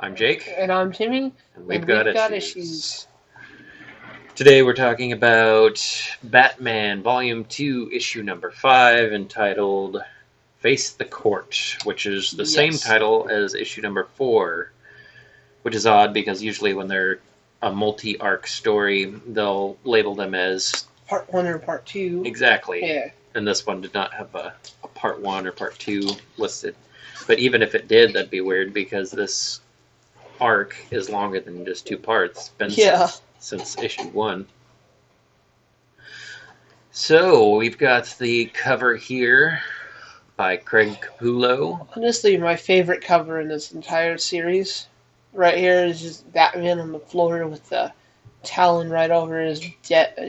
I'm Jake, And I'm Timmy, and we've and got we've got issues. issues. Today we're talking about Batman Volume 2, Issue number 5, entitled Face the Court, which is the same Yes. title as issue number 4, which is odd because usually when they're a multi-arc story, they'll label them as... Part 1 or Part 2. Exactly. Yeah. And this one did not have a Part 1 or Part 2 listed. But even if it did, that'd be weird because this arc is longer than just 2 parts. Been since issue 1. So we've got the cover here by Craig Capullo. Honestly, my favorite cover in this entire series right here is just Batman on the floor with the talon right over his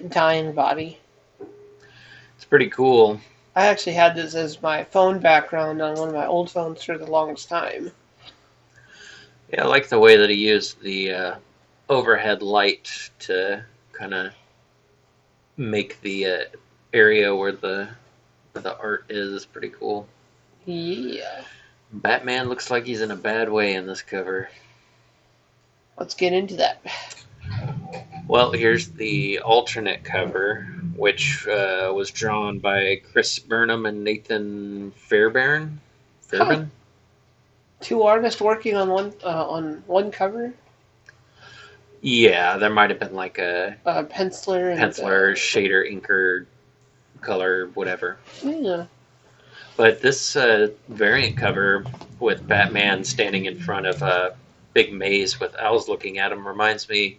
dying body. It's pretty cool. I actually had this as my phone background on one of my old phones for the longest time. Yeah, I like the way that he used the overhead light to kind of make the area where the art is pretty cool. Yeah. Batman looks like he's in a bad way in this cover. Let's get into that. Well, here's the alternate cover, which was drawn by Chris Burnham and Nathan Fairbairn. Huh. 2 artists working on one cover. Yeah, there might have been like a penciler, shader, inker, color, whatever. Yeah. But this variant cover with Batman standing in front of a big maze with owls looking at him reminds me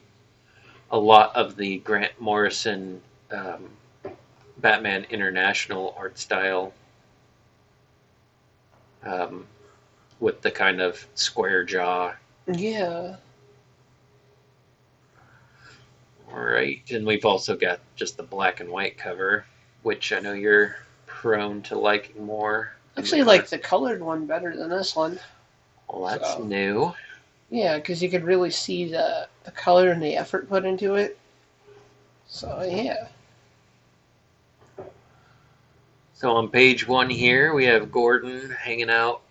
a lot of the Grant Morrison Batman International art style, with the kind of square jaw. Yeah. Alright, and we've also got just the black and white cover, which I know you're prone to liking more. Actually, like the colored one better than this one. Well, that's new. Yeah, because you could really see the color and the effort put into it. So, yeah. So on page 1 here, we have Gordon hanging out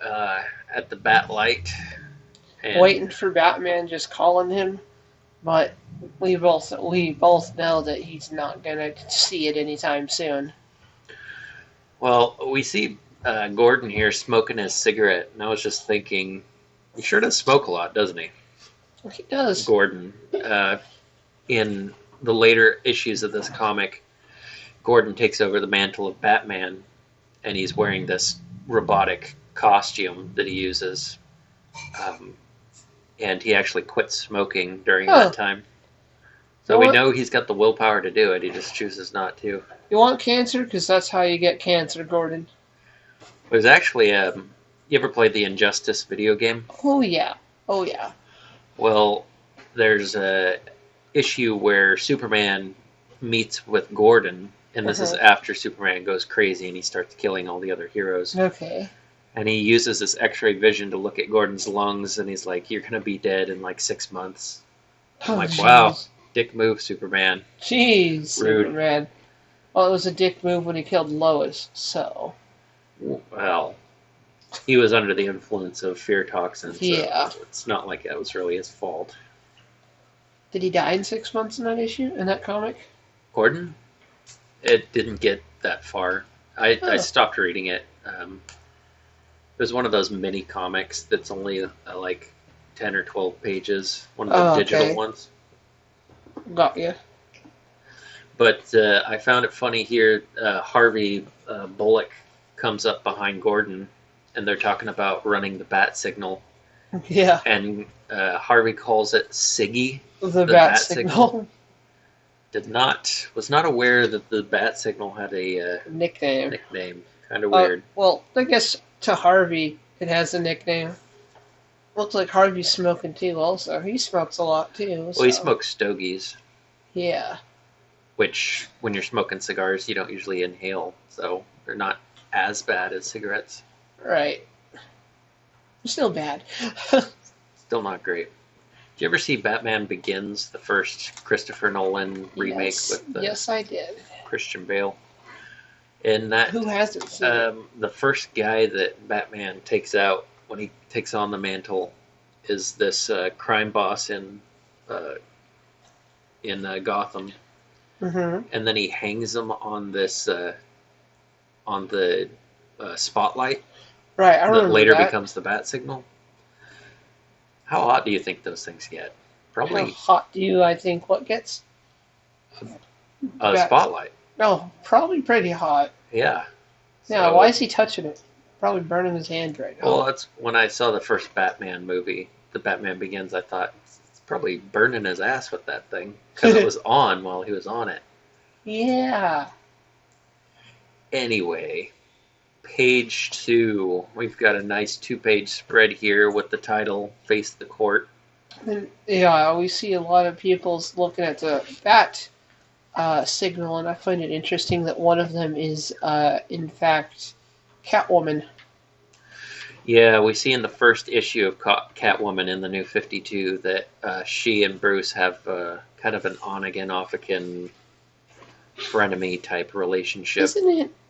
at the Batlight. And waiting for Batman, just calling him. But we both know that he's not going to see it anytime soon. Well, we see Gordon here smoking his cigarette, and I was just thinking, he sure does smoke a lot, doesn't he? He does. Gordon. In the later issues of this comic, Gordon takes over the mantle of Batman, and he's wearing this robotic costume that he uses. And he actually quits smoking during that time. So we know he's got the willpower to do it. He just chooses not to. You want cancer? Because that's how you get cancer, Gordon. It was actually, you ever played the Injustice video game? Oh, yeah. Oh, yeah. Well, there's a issue where Superman meets with Gordon, and this is after Superman goes crazy and he starts killing all the other heroes. Okay. And he uses this X-ray vision to look at Gordon's lungs, and he's like, "You're gonna be dead in like 6 months." I'm like, wow, dick move, Superman. Jeez, rude. Superman. Well, it was a dick move when he killed Lois, so. Well, he was under the influence of fear toxins. So yeah. It's not like that was really his fault. Did he die in 6 months in that issue, in that comic? Gordon? It didn't get that far. I stopped reading it. It was one of those mini comics that's only like 10 or 12 pages. One of the digital ones. Got you. But I found it funny here. Harvey Bullock comes up behind Gordon, and they're talking about running the bat signal. Yeah. And Harvey calls it Siggy. The bat signal. Was not aware that the bat signal had a nickname. Kind of weird. Well, I guess to Harvey it has a nickname. Looks like Harvey's smoking too. Also, he smokes a lot too. Well, he smokes stogies. Yeah. Which, when you're smoking cigars, you don't usually inhale, so they're not as bad as cigarettes. Right. Still bad. Still not great. Did you ever see Batman Begins, the first Christopher Nolan remake with Yes, I did. Christian Bale? In that, who hasn't seen it? The first guy that Batman takes out when he takes on the mantle is this crime boss in Gotham, Mm-hmm. and then he hangs him on this on the spotlight Right, I that remember later that. becomes the bat signal. How hot do you think those things get? How Probably hot do you, I think, what gets? a Bat. spotlight. No, probably pretty hot. Yeah. Now, why So, is he touching it? Probably burning his hand right well, now. that's when I saw the first Batman movie, The Batman Begins. I thought it's probably burning his ass with that thing because it was on while he was on it. Yeah. Anyway, page 2. We've got a nice 2-page spread here with the title "Face the Court." And, yeah, we see a lot of people looking at the bat signal, and I find it interesting that one of them is, in fact, Catwoman. Yeah, we see in the first issue of Catwoman in the New 52 that she and Bruce have kind of an on-again, off-again frenemy type relationship.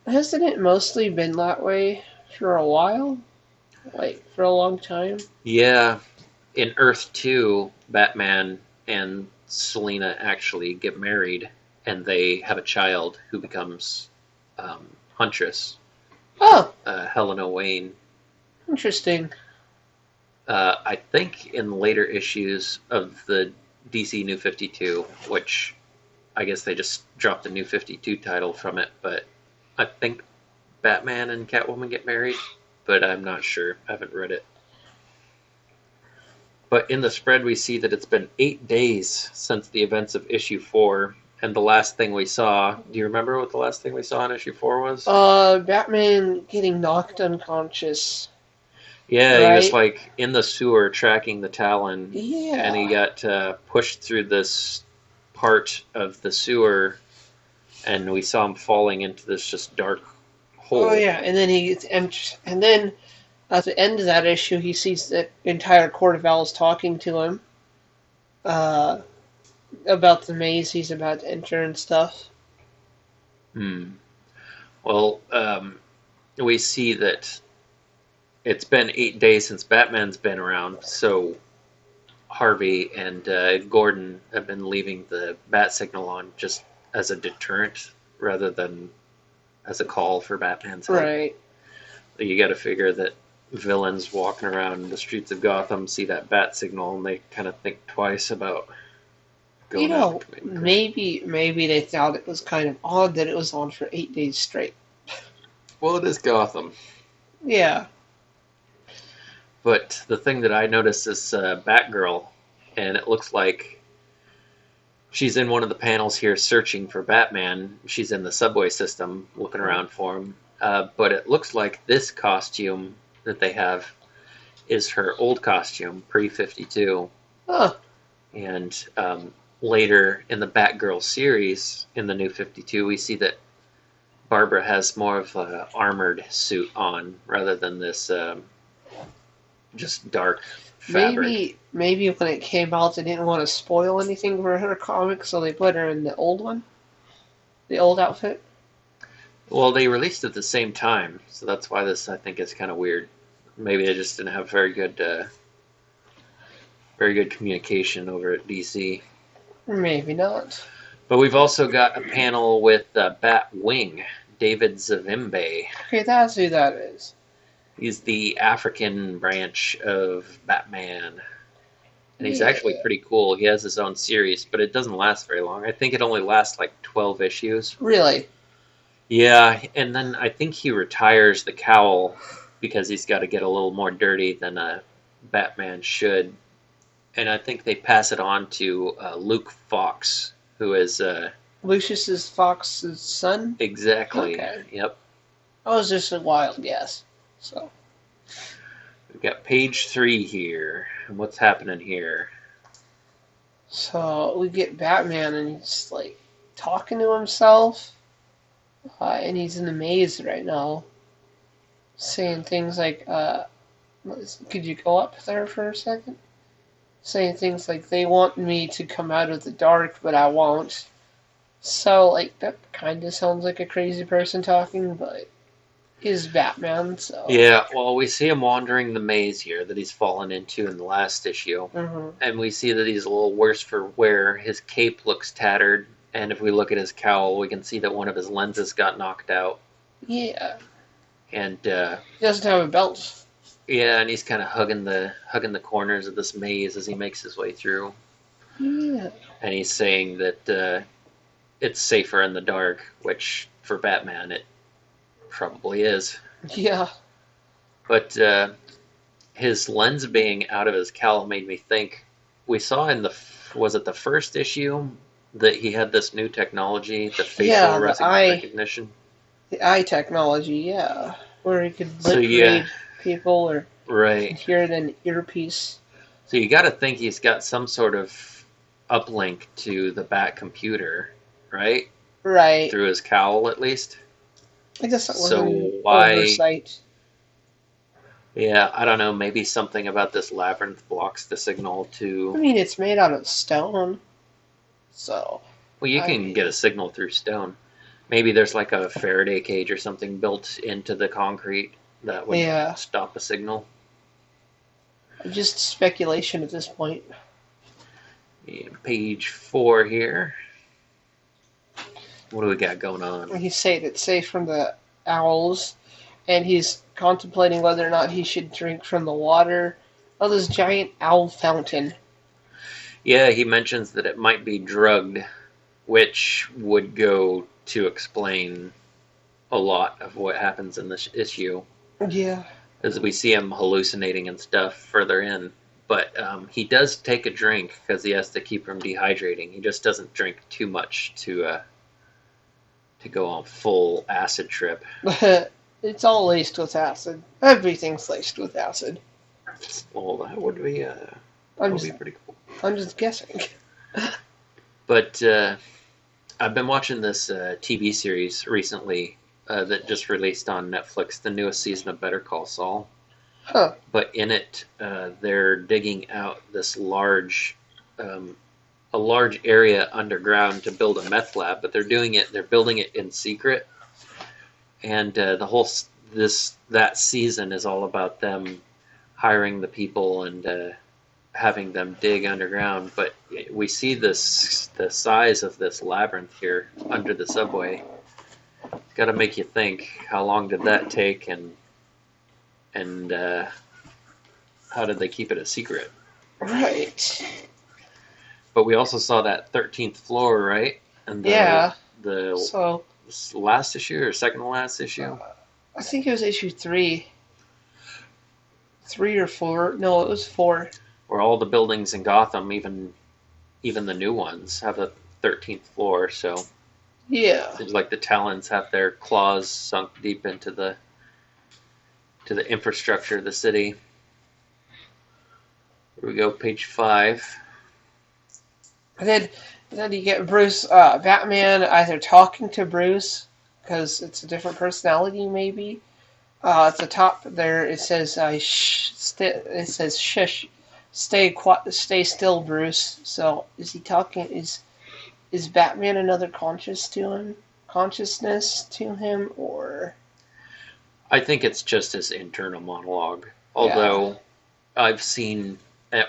Hasn't it mostly been that way for a while? Like, for a long time? Yeah, in Earth 2, Batman and Selina actually get married, and they have a child who becomes Huntress, Oh, Helena Wayne. interesting. I think in later issues of the DC New 52, which I guess they just dropped the New 52 title from it, but I think Batman and Catwoman get married, but I'm not sure. I haven't read it. But in the spread, we see that it's been 8 days since the events of issue 4, and the last thing we saw. Do you remember what the last thing we saw in issue 4 was? Batman getting knocked unconscious. Yeah, right? He was like in the sewer tracking the Talon, Yeah. and he got pushed through this part of the sewer, and we saw him falling into this just dark hole. Oh yeah, and then he gets and then at the end of that issue, he sees the entire Court of Owls talking to him about the maze he's about to enter and stuff. Well, we see that it's been 8 days since Batman's been around, so Harvey and Gordon have been leaving the bat signal on just as a deterrent rather than as a call for Batman's help. Right. You got to figure that villains walking around the streets of Gotham see that bat signal and they kind of think twice about going out. Maybe they thought it was kind of odd that it was on for 8 days straight. Well, it is Gotham. Yeah. But the thing that I noticed is Batgirl, and it looks like she's in one of the panels here searching for Batman. She's in the subway system looking around for him. But it looks like this costume that they have is her old costume, pre-52. Huh. And later in the Batgirl series, in the New 52, we see that Barbara has more of an armored suit on rather than this just dark fabric. Maybe when it came out, they didn't want to spoil anything for her comic, so they put her in the old one, the old outfit. Well, they released it at the same time, so that's why this I think is kind of weird. Maybe they just didn't have very good communication over at DC. Maybe not. But we've also got a panel with Batwing, David Zavimbe. Okay, that's who that is. He's the African branch of Batman. And he's actually pretty cool. He has his own series, but it doesn't last very long. I think it only lasts like 12 issues. Really? Yeah, and then I think he retires the cowl because he's got to get a little more dirty than a Batman should. And I think they pass it on to Luke Fox, who is... Lucius Fox's son? Exactly. Okay. Yep. That was just a wild guess. So we've got page 3 here. And what's happening here? So we get Batman, and he's like talking to himself, and he's in the maze right now, saying things like, "Could you go up there for a second?" Saying things like, "They want me to come out of the dark, but I won't." So, like, that kind of sounds like a crazy person talking, but... is Batman. So Yeah, well, we see him wandering the maze here that he's fallen into in the last issue. hmm And we see that he's a little worse for wear. His cape looks tattered, and if we look at his cowl, we can see that one of his lenses got knocked out. yeah, And he doesn't have a belt. yeah, and he's kind of hugging the corners of this maze as he makes his way through. Yeah, And he's saying that it's safer in the dark, which for Batman it probably is. yeah, But his lens being out of his cowl made me think. We saw in was it the first issue that he had this new technology, the facial recognition. the eye technology. Yeah, where he could So lip yeah, read people or right. hear an earpiece. So you got to think he's got some sort of uplink to the Bat computer, right? Right. Through his cowl, at least. I guess that was So an why? oversight. Yeah, I don't know. Maybe something about this labyrinth blocks the signal I to. mean, it's made out of stone, so Well, you can get a signal through stone. Maybe there's like a Faraday cage or something built into the concrete that would yeah, stop a signal. just speculation at this point. Yeah, page 4 here. What do we got going on? He's saying it's safe from the owls, and he's contemplating whether or not he should drink from the water of this giant owl fountain. Yeah, he mentions that it might be drugged, which would go to explain a lot of what happens in this issue. Yeah. As we see him hallucinating and stuff further in. But he does take a drink because he has to keep from dehydrating. He just doesn't drink too much to go on full acid trip. It's all laced with acid. Everything's laced with acid. Well, that would be pretty cool. I'm just guessing. But I've been watching this TV series recently that just released on Netflix, the newest season of Better Call Saul. Huh. But in it, they're digging out this a large area underground to build a meth lab. But they're building it in secret, and that season is all about them hiring the people and having them dig underground. But we see the size of this labyrinth here under the subway. It's got to make you think, how long did that take, and how did they keep it a secret? Right. But we also saw that 13th floor, right? And the So last issue or second to last issue? I think it was issue 3. 3 or 4. No, it was 4. Where all the buildings in Gotham, even the new ones, have a 13th floor. So Yeah. seems like the Talons have their claws sunk deep into the infrastructure of the city. Here we go, page 5. And then you get Bruce, Batman either talking to Bruce, because it's a different personality maybe. At the top there it says, it says, "Shush, stay still, Bruce." So is he talking? Is Batman another consciousness to him, or? I think it's just his internal monologue. Although I've seen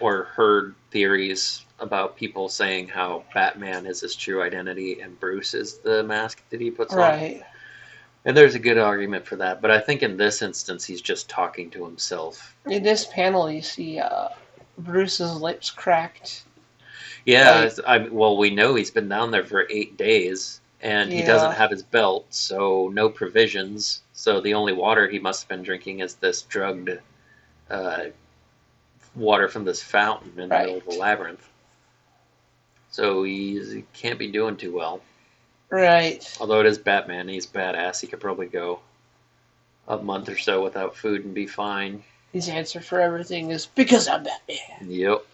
or heard theories about people saying how Batman is his true identity and Bruce is the mask that he puts on. Right. And there's a good argument for that. But I think in this instance, he's just talking to himself. In this panel, you see Bruce's lips cracked. Yeah, well, we know he's been down there for 8 days, and he doesn't have his belt, so no provisions. So the only water he must have been drinking is this drugged water from this fountain in the middle of the labyrinth. So he can't be doing too well. Right. Although it is Batman, he's badass. He could probably go a month or so without food and be fine. His answer for everything is because I'm Batman. Yep.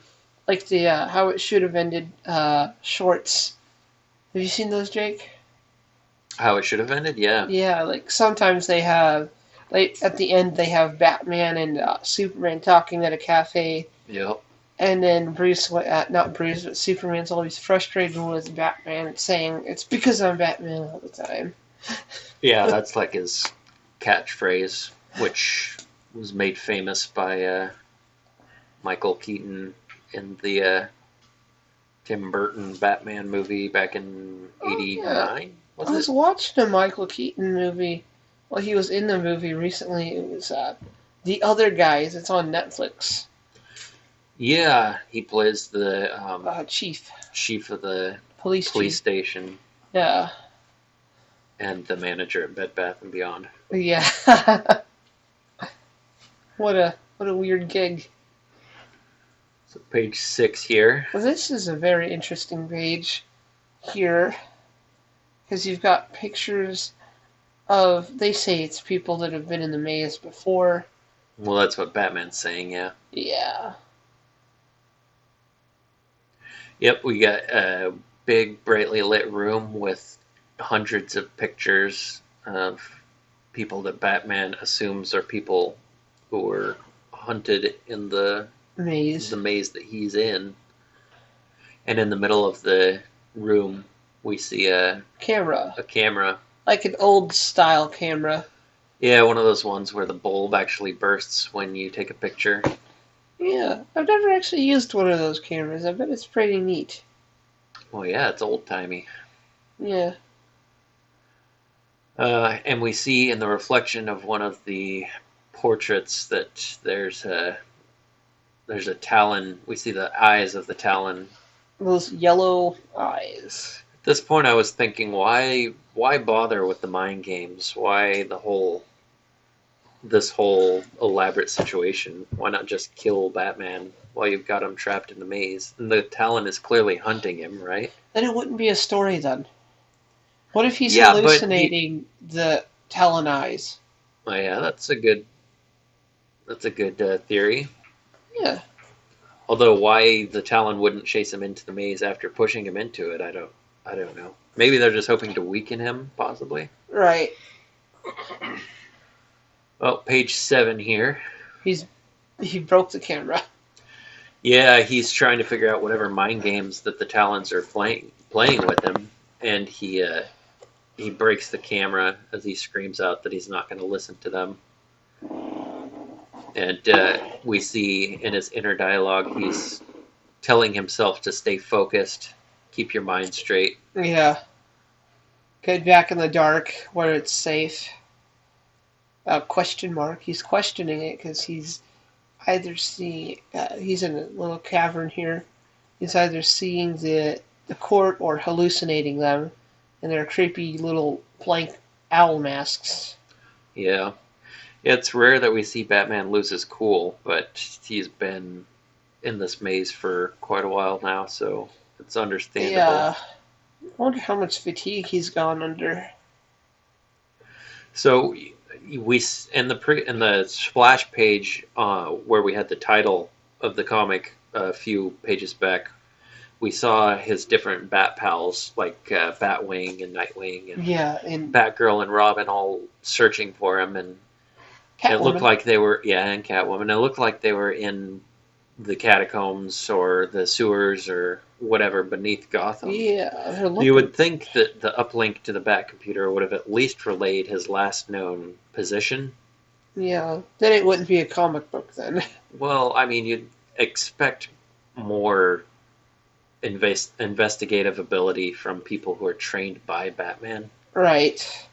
Like the how it should have ended shorts. Have you seen those, Jake? How it should have ended? Yeah. Yeah, like sometimes they have, like at the end they have Batman and Superman talking at a cafe. Yep. And then not Bruce, but Superman's always frustrated with Batman, saying it's because I'm Batman all the time. Yeah, that's like his catchphrase, which was made famous by Michael Keaton in the Tim Burton Batman movie back in '89. Yeah. I was watching a Michael Keaton movie. Well, he was in the movie recently. It was The Other Guys. It's on Netflix. Yeah, he plays the chief of the police station. Yeah. And the manager at Bed Bath & Beyond. Yeah. What a weird gig. So page 6 here. Well, this is a very interesting page here, because you've got pictures of, they say it's people that have been in the maze before. Well, that's what Batman's saying, yeah. Yeah. Yep, we got a big, brightly lit room with hundreds of pictures of people that Batman assumes are people who were hunted in the maze that he's in. And in the middle of the room, we see a camera. Like an old style camera. Yeah, one of those ones where the bulb actually bursts when you take a picture. Yeah, I've never actually used one of those cameras. I bet it's pretty neat. Well, yeah, it's old-timey. Yeah. And we see in the reflection of one of the portraits that there's a Talon. We see the eyes of the Talon. Those yellow eyes. At this point, I was thinking, why bother with the mind games? Why this whole elaborate situation? Why not just kill Batman while you've got him trapped in the maze? And the Talon is clearly hunting him, right? Then it wouldn't be a story then. What if he's hallucinating the Talon eyes? Oh yeah, that's a good theory. Yeah. Although why the Talon wouldn't chase him into the maze after pushing him into it, I don't know. Maybe they're just hoping to weaken him, possibly. Right. Well, page 7 here. He broke the camera. Yeah, he's trying to figure out whatever mind games that the Talons are playing with him, and he breaks the camera as he screams out that he's not going to listen to them. And we see in his inner dialogue, he's telling himself to stay focused, keep your mind straight. Yeah. Get back in the dark where it's safe. Question mark. He's questioning it because he's either seeing... he's in a little cavern here. He's either seeing the court or hallucinating them. And they're creepy little blank owl masks. Yeah. It's rare that we see Batman lose his cool, but he's been in this maze for quite a while now, so it's understandable. Yeah. I wonder how much fatigue he's gone under. So we in the splash page where we had the title of the comic a few pages back, we saw his different Bat pals like Batwing and Nightwing and Batgirl and Robin all searching for him, and it looked like they were and Catwoman. It looked like they were in the catacombs or the sewers or whatever beneath Gotham. Yeah, you would think that the uplink to the Bat computer would have at least relayed his last known position. Yeah, then it wouldn't be a comic book then. Well, I mean, you'd expect more investigative ability from people who are trained by Batman. Right.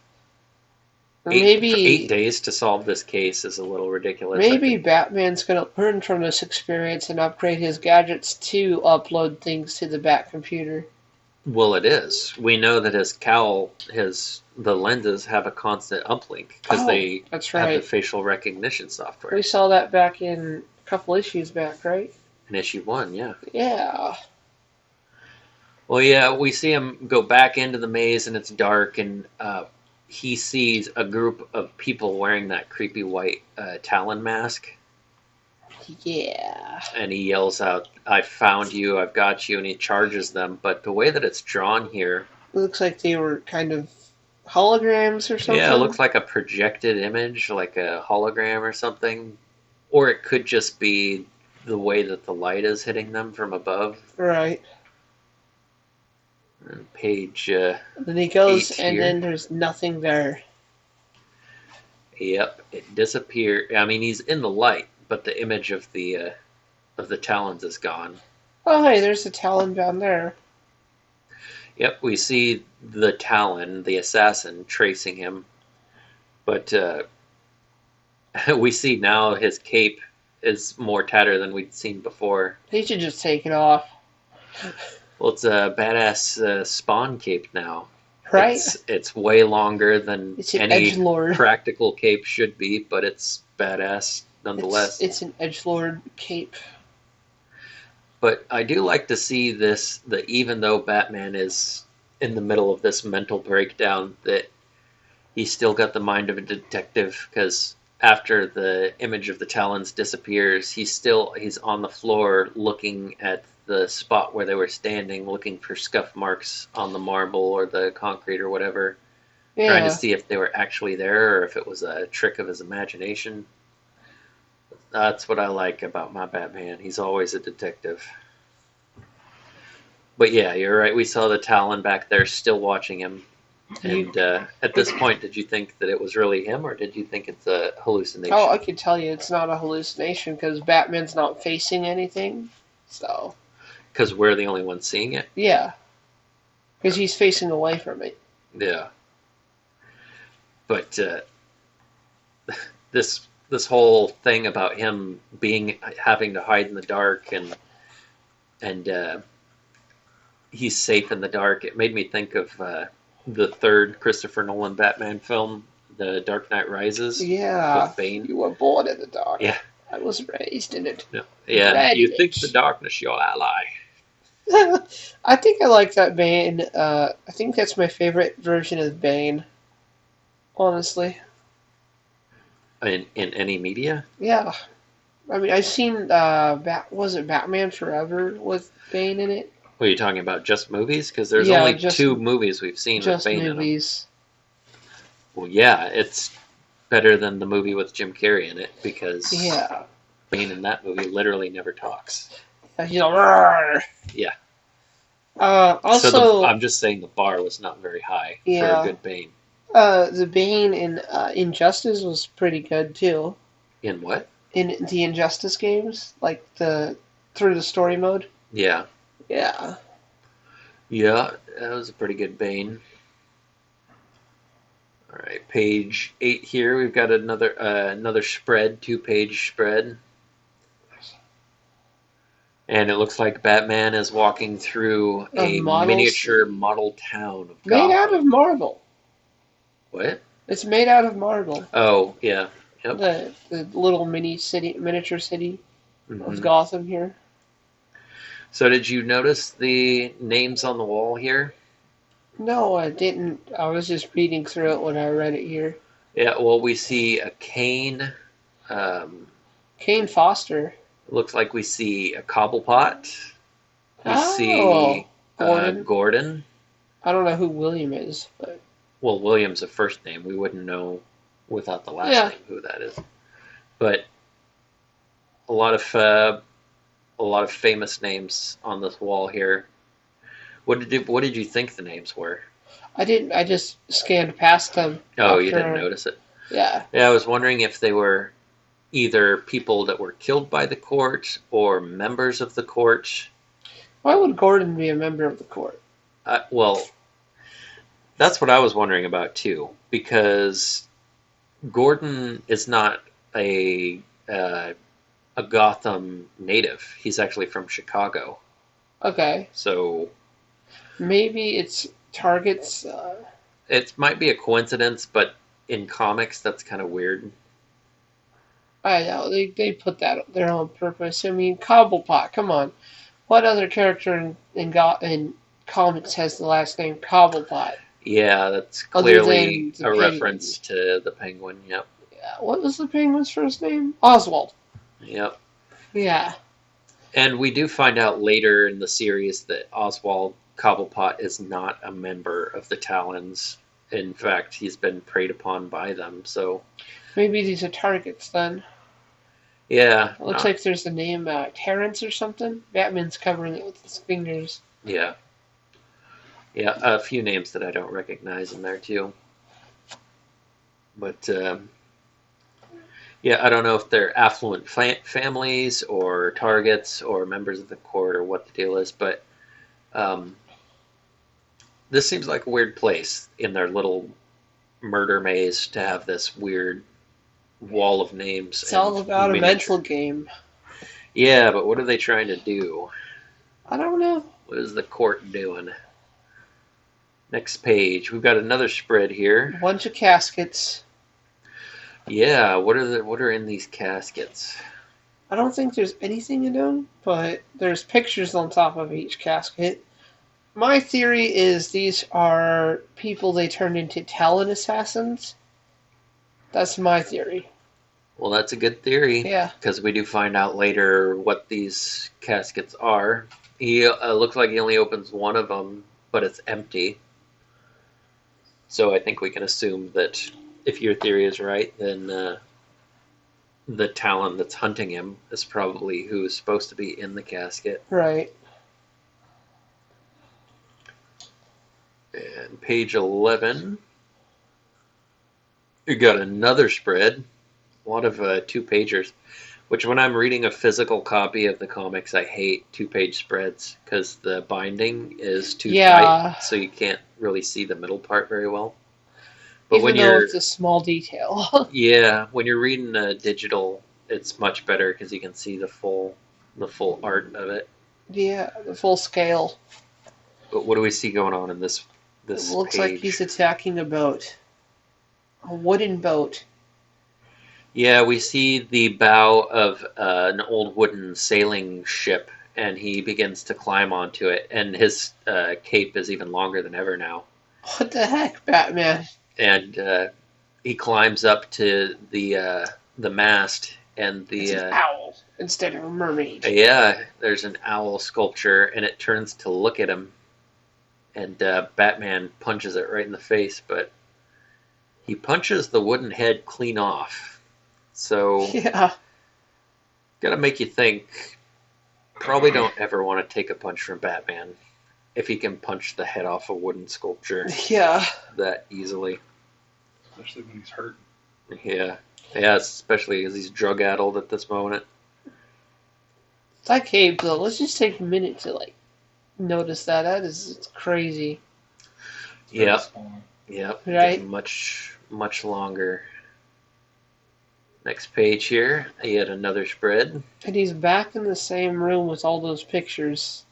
Maybe 8 days to solve this case is a little ridiculous. Maybe Batman's going to learn from this experience and upgrade his gadgets to upload things to the Bat computer. Well, it is. We know that his cowl, the lenses have a constant uplink because they have the facial recognition software. We saw that back in a couple issues back, right? In issue 1, yeah. Yeah. Well, yeah, we see him go back into the maze and it's dark, and he sees a group of people wearing that creepy white Talon mask. Yeah. And he yells out, "I found you, I've got you," and he charges them. But the way that it's drawn here... It looks like they were kind of holograms or something. Yeah, it looks like a projected image, like a hologram or something. Or it could just be the way that the light is hitting them from above. Right. And page then he goes, and then there's nothing there. Yep, it disappeared. I mean, he's in the light, but the image of the talons is gone. Oh, hey, there's a Talon down there. Yep, we see the Talon, the assassin, tracing him, but we see now his cape is more tattered than we'd seen before. He should just take it off. Well, it's a badass Spawn cape now. Right? It's way longer than It's an any edgelord. practical cape should be, but it's badass nonetheless. It's an edgelord cape. But I do like to see this, that even though Batman is in the middle of this mental breakdown, that he's still got the mind of a detective, because after the image of the Talons disappears, he's on the floor looking at the spot where they were standing, looking for scuff marks on the marble or the concrete or whatever, trying to Yeah. see if they were actually there or if it was a trick of his imagination. That's what I like about my Batman. He's always a detective. But yeah, you're right. We saw the Talon back there still watching him. And at this point, did you think that it was really him, or did you think it's a hallucination? Oh, I can tell you it's not a hallucination because Batman's not facing anything. So, Because we're the only ones seeing it? yeah. Because he's facing away from it. Yeah. But this whole thing about him having to hide in the dark and he's safe in the dark, it made me think of the third Christopher Nolan Batman film, The Dark Knight Rises. Yeah. With Bane. You were born in the dark. Yeah. I was raised in it. No. Yeah, Glad you it think is. the darkness your ally. I think I like that Bane. I think that's my favorite version of Bane. Honestly. In any media? Yeah. I mean, I've seen, was it Batman Forever with Bane in it? What are you talking about? Just movies? Because there's Yeah, only just- 2 movies we've seen with Just Bane in them. movies. Well, yeah, it's better than the movie with Jim Carrey in it because Yeah. Bane in that movie literally never talks. You know, roar. Yeah. Also, So I'm just saying the bar was not very high for Yeah. a good Bane. the Bane in Injustice was pretty good too. In what? In the Injustice games, like through the story mode. Yeah. Yeah. Yeah, that was a pretty good Bane. All right, page 8 here. We've got another spread, 2-page spread. And it looks like Batman is walking through a models? miniature model town of Made out Gotham. of marble. What? It's made out of marble. Oh, yeah. Yep. The little miniature city of Mhm. Gotham here. So did you notice the names on the wall here? No, I didn't. I was just reading through it when I read it here. Yeah, well, we see a Kane. Um, Kane Foster. looks like we see a Cobblepot. We Oh, see Gordon. Gordon. I don't know who William is, but Well, William's a first name. We wouldn't know without the last Yeah. name who that is. But a lot of famous names on this wall here. What did you think the names were? I didn't. I just scanned past them. Oh, you after- didn't notice it. Yeah. Yeah, I was wondering if they were either people that were killed by the court or members of the court. Why would Gordon be a member of the court? Well, that's what I was wondering about too, because Gordon is not a Gotham native. He's actually from Chicago. Okay. So Maybe it's Target's. it might be a coincidence, but in comics, that's kind of weird. I know they put that there on purpose. I mean, Cobblepot. Come on, what other character in comics has the last name Cobblepot? Yeah, that's Other clearly than the a Penguin. reference to the Penguin. Yep. What was the Penguin's first name? Oswald. Yep. Yeah. And we do find out later in the series that Oswald Cobblepot is not a member of the Talons. In fact, he's been preyed upon by them. So, Maybe these are Targets then. yeah. It looks like there's the name Terrence or something. Batman's covering it with his fingers. Yeah. Yeah, a few names that I don't recognize in there, too. But, Yeah, I don't know if they're affluent families or targets or members of the court or what the deal is, but um, this seems like a weird place in their little murder maze to have this weird wall of names It's and all about a miniature. mental game. Yeah, but what are they trying to do? I don't know. What is the court doing? Next page, we've got another spread A here. bunch of caskets. Yeah, what are in these caskets? I don't think there's anything in them, but there's pictures on top of each casket. My theory is these are people they turned into Talon assassins. That's my theory. Well, that's a good theory Yeah. because we do find out later what these caskets are. He looks like he only opens one of them, but it's empty. So I think we can assume that if your theory is right, then the Talon that's hunting him is probably who is supposed to be in the casket. Right. And page 11, you got another spread. A lot of two-pagers, which when I'm reading a physical copy of the comics, I hate two-page spreads because the binding is too tight, so you can't really see the middle part very well. But Even though it's a small detail. yeah, when you're reading digital, it's much better because you can see the full art of it. Yeah, the full scale. But what do we see going on in this It looks page? like he's attacking a boat. A wooden boat. Yeah, we see the bow of an old wooden sailing ship, and he begins to climb onto it, and his cape is even longer than ever now. What the heck, Batman? And he climbs up to the mast, and It's an owl instead of a mermaid. yeah, there's an owl sculpture, and it turns to look at him, and Batman punches it right in the face, but he punches the wooden head clean off. So, Yeah. gotta make you think. Probably don't ever want to take a punch from Batman if he can punch the head off a wooden sculpture Yeah. that easily. Especially when he's hurt. Yeah, yeah, especially because he's drug addled at this moment. That cape, though, let's just take a minute to, notice that. That is crazy. Yeah, Small. yeah, Right. much longer. Next page here, yet another spread. And he's back in the same room with all those pictures.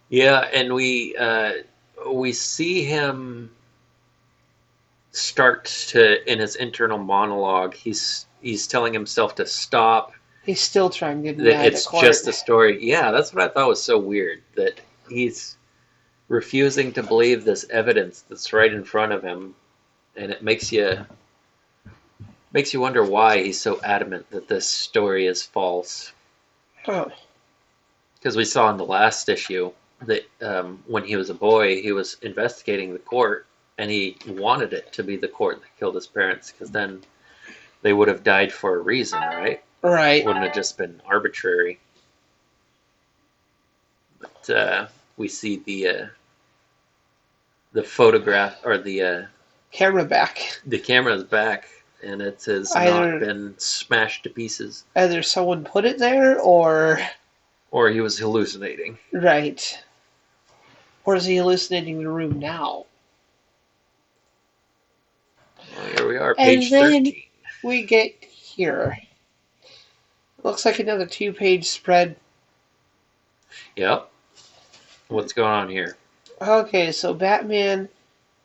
Yeah, and we see him start to, in his internal monologue, he's telling himself to stop. He's still trying to get That mad it's at Clark. just a story. Yeah, that's what I thought was so weird, that he's refusing to believe this evidence that's right in front of him, and it makes you wonder why he's so adamant that this story is false. Oh. Because we saw in the last issue that when he was a boy, he was investigating the court, and he wanted it to be the court that killed his parents, because then they would have died for a reason, right? Right. Wouldn't have just been arbitrary. But we see the photograph, or the Camera back. camera's back, and it has Either- not been smashed to pieces, Either someone put it there, or... or he was hallucinating. Right. Or is he hallucinating the room now? Well, here we are, And page then- 13. We get here. Looks like another 2-page spread. Yep. What's going on here? Okay, so Batman,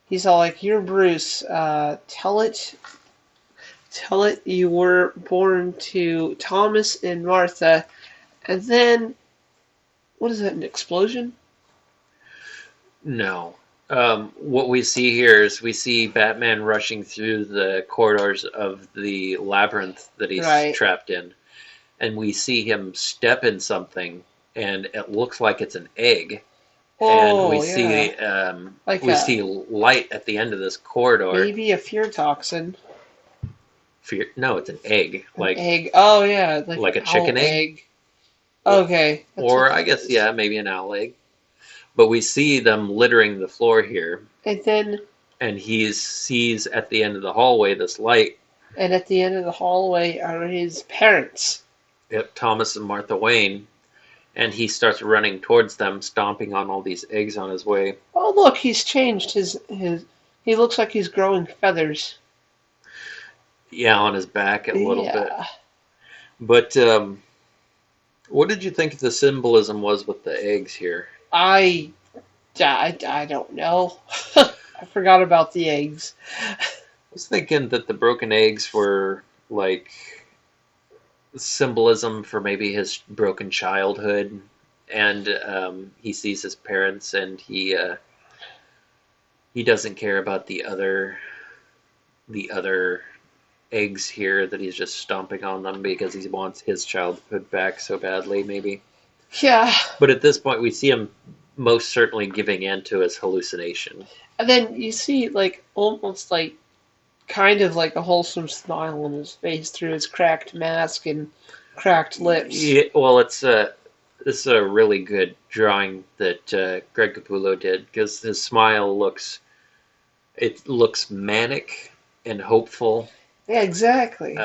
he's all like, "You're Bruce. Tell it you were born to Thomas and Martha." And then, what is that, an explosion? No. What we see here is we see Batman rushing through the corridors of the labyrinth that he's Right. trapped in. And we see him step in something, and it looks like it's an egg. Oh, And we yeah. see see light at the end of this corridor. Maybe a fear toxin. No, it's an egg. An egg. Oh, yeah. like a an chicken owl egg? Okay. that's Or what I it guess, is. yeah, maybe an owl egg. But we see them littering the floor here, And then, and he sees at the end of the hallway this light, And at the end of the hallway are his parents. Yep, Thomas and Martha Wayne. And he starts running towards them, stomping on all these eggs on his way. Oh, look, he's changed his. He looks like he's growing feathers. Yeah, on his back a little bit. Yeah. But what did you think the symbolism was with the eggs here? I don't know. I forgot about the eggs. I was thinking that the broken eggs were like symbolism for maybe his broken childhood, and he sees his parents, and he doesn't care about the other eggs here, that he's just stomping on them because he wants his childhood back so badly, maybe. Yeah. But at this point, we see him most certainly giving in to his hallucination. And then you see, like, almost like, kind of like a wholesome smile on his face through his cracked mask and cracked lips. Yeah, well, this is a really good drawing that Greg Capullo did, because his smile looks manic and hopeful, Yeah, exactly.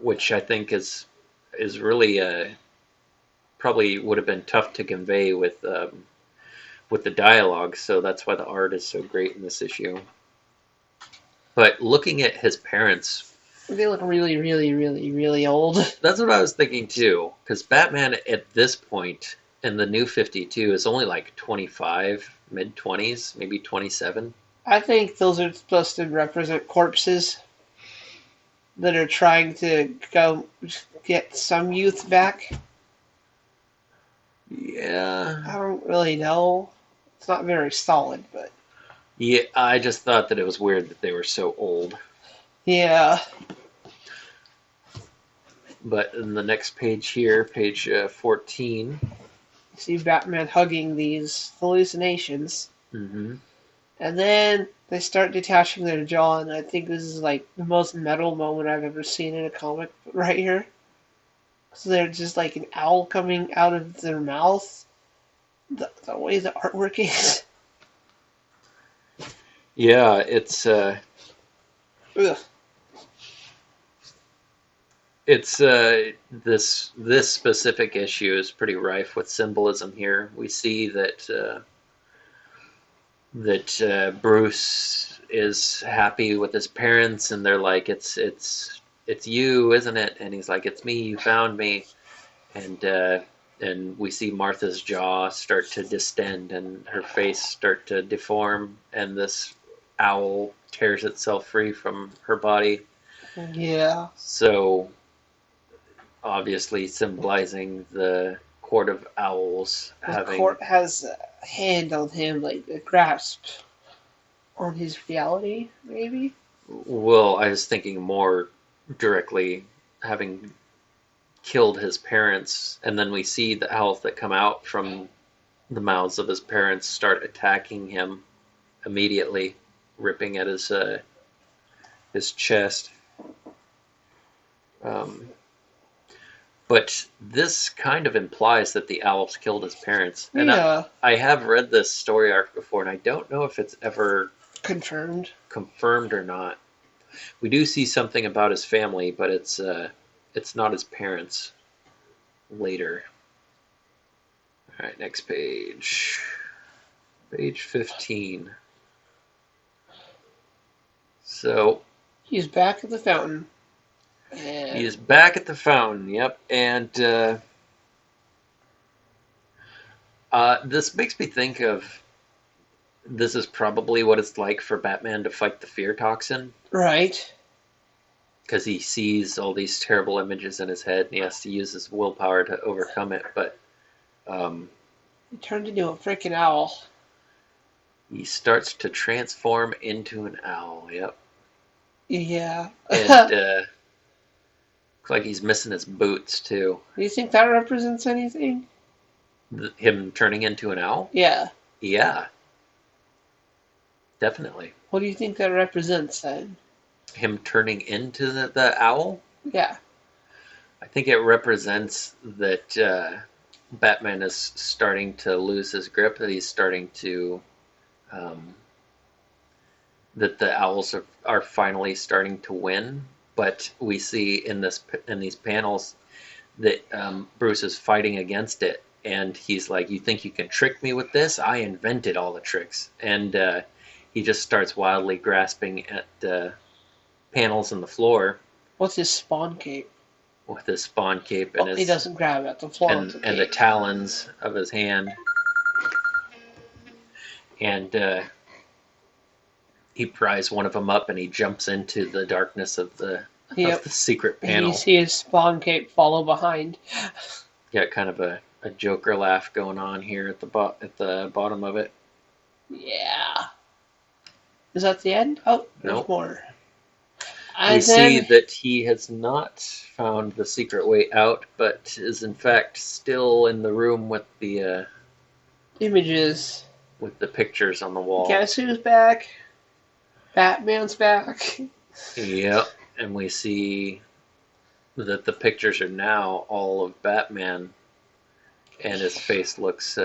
which I think is really probably would have been tough to convey with the dialogue. So that's why the art is so great in this issue. But looking at his parents, They look really, really, really, really old. that's what I was thinking too. Because Batman at this point in the New 52 is only like 25, mid-20s, maybe 27. I think those are supposed to represent corpses that are trying to go get some youth back. Yeah. I don't really know. It's not very solid, but Yeah, I just thought that it was weird that they were so old. yeah. But in the next page here, page 14. You see Batman hugging these hallucinations. Mm-hmm. And then they start detaching their jaw, and I think this is like the most metal moment I've ever seen in a comic right here. So they're just like an owl coming out of their mouth. The way the artwork is. Yeah, it's Ugh. this specific issue is pretty rife with symbolism here. We see that Bruce is happy with his parents, and they're like, it's you, isn't it? And he's like, it's me, you found me. And we see Martha's jaw start to distend and her face start to deform, and this owl tears itself free from her body. Yeah. So, obviously symbolizing the Court of Owls The court has a hand on him, like a grasp on his reality, maybe? Well, I was thinking more directly having killed his parents, and then we see the owls that come out from the mouths of his parents start attacking him immediately, ripping at his chest. But this kind of implies that the owls killed his parents. And Yeah. I have read this story arc before, and I don't know if it's ever Confirmed. confirmed or not. We do see something about his family, but it's not his parents later. All right, next page. Page 15. So He's back at the fountain. And he is back at the fountain, yep. And this makes me think of, this is probably what it's like for Batman to fight the fear toxin. right. Because he sees all these terrible images in his head, and he has to use his willpower to overcome it. But He turned into a freaking owl. he starts to transform into an owl, yep. Yeah. And looks like he's missing his boots, too. Do you think that represents anything? Him turning into an owl? Yeah. Yeah. Definitely. What do you think that represents then? Him turning into the owl? Yeah. I think it represents that Batman is starting to lose his grip, that he's starting to that the Owls are finally starting to win. But we see in these panels that Bruce is fighting against it, and he's like, "You think you can trick me with this? I invented all the tricks." And he just starts wildly grasping at panels in the floor What's his spawn cape? with his spawn cape and He doesn't grab at the floor and, with the and the cape. talons of his hand. And he pries one of them up, and he jumps into the darkness of the secret And panel. you see his spawn cape follow behind. Got kind of a Joker laugh going on here at the bottom of it. Yeah. Is that the end? Oh, there's Nope. more. We And see then that he has not found the secret way out, but is in fact still in the room with the images. pictures on the wall. Guess who's back? Batman's back. Yep, and we see that the pictures are now all of Batman, and his face looks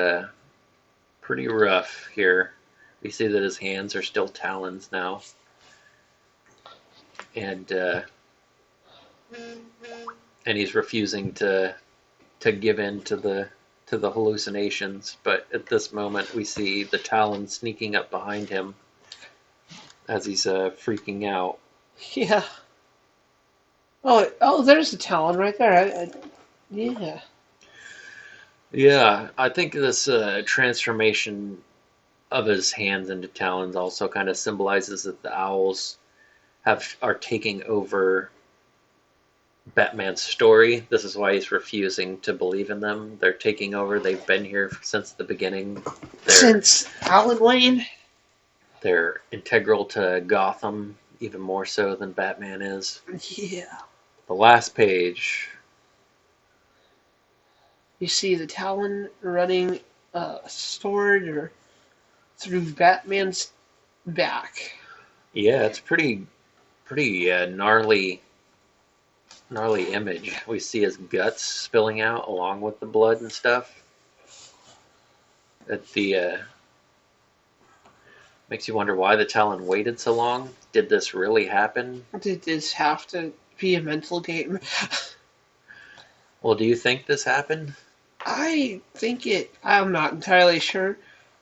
pretty rough here. We see that his hands are still talons now, and he's refusing to give in to the hallucinations. But at this moment, we see the talons sneaking up behind him as he's freaking out. Yeah. Oh, there's the Talon right there. Yeah. Yeah, I think this transformation of his hands into talons also kind of symbolizes that the Owls are taking over Batman's story. This is why he's refusing to believe in them. They're taking over. They've been here since the beginning. Since Alan Wayne. They're integral to Gotham, even more so than Batman is. Yeah. The last page. You see the Talon running sword through Batman's back. Yeah, it's pretty gnarly image. We see his guts spilling out along with the blood and stuff. Makes you wonder why the Talon waited so long. Did this really happen? Did this have to be a mental game? Well, do you think this happened? I think it. I'm not entirely sure.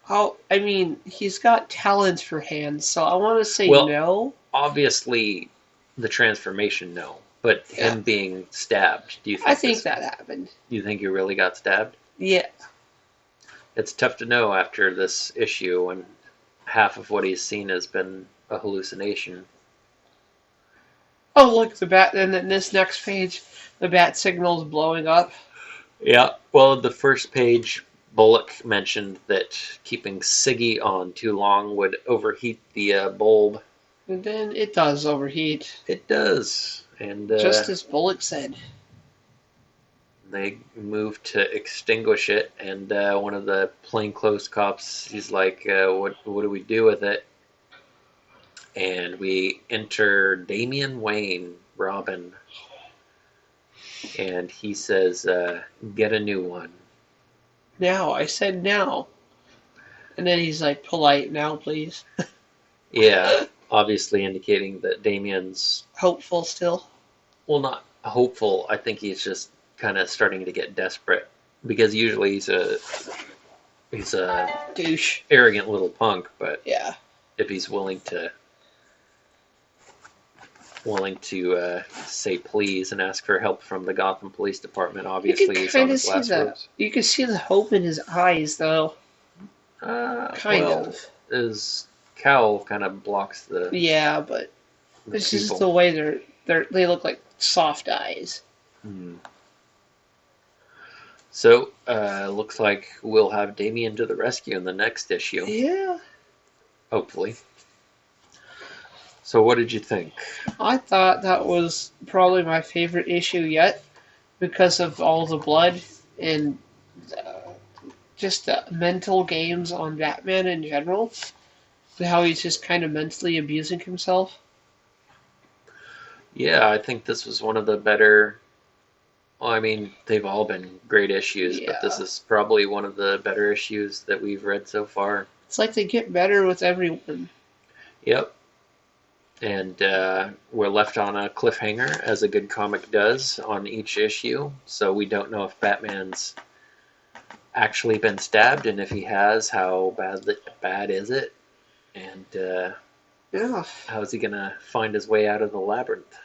I mean, he's got talons for hands, so I want to say no. Obviously, the transformation, no. But him being stabbed, do you think? I think that happened. You think he really got stabbed? Yeah. It's tough to know after this issue when half of what he's seen has been a hallucination. Oh, look, the bat. And then this next page, the bat signal's blowing up. Yeah. Well, the first page, Bullock mentioned that keeping Siggy on too long would overheat the bulb. And then it does overheat. It does. And just as Bullock said. They move to extinguish it, and one of the plainclothes cops, he's like, what do we do with it? And we enter Damian Wayne, Robin. And he says, get a new one. Now, I said now. And then he's like, polite, now please. Yeah, obviously indicating that Damian's... hopeful still? Well, not hopeful. I think he's just kind of starting to get desperate. Because usually he's a douche, arrogant little punk, but yeah, if he's willing to say please and ask for help from the Gotham Police Department, obviously he's on his last ropes. You can see the hope in his eyes, though. Kind of. His cowl kind of blocks the... Yeah, but this is the way they look like soft eyes. So, looks like we'll have Damian to the rescue in the next issue. Yeah. Hopefully. So what did you think? I thought that was probably my favorite issue yet because of all the blood and just the mental games on Batman in general. And how he's just kind of mentally abusing himself. Yeah, I think this was one of the better... Well, I mean, they've all been great issues, but this is probably one of the better issues that we've read so far. It's like they get better with everyone. Yep. And we're left on a cliffhanger, as a good comic does, on each issue. So we don't know if Batman's actually been stabbed, and if he has, how bad is it? And Yeah. how is he going to find his way out of the labyrinth?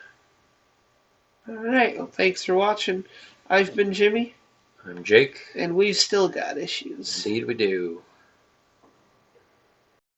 Alright, well, thanks for watching. I've been Jimmy, I'm Jake. and we've still got issues. Indeed we do.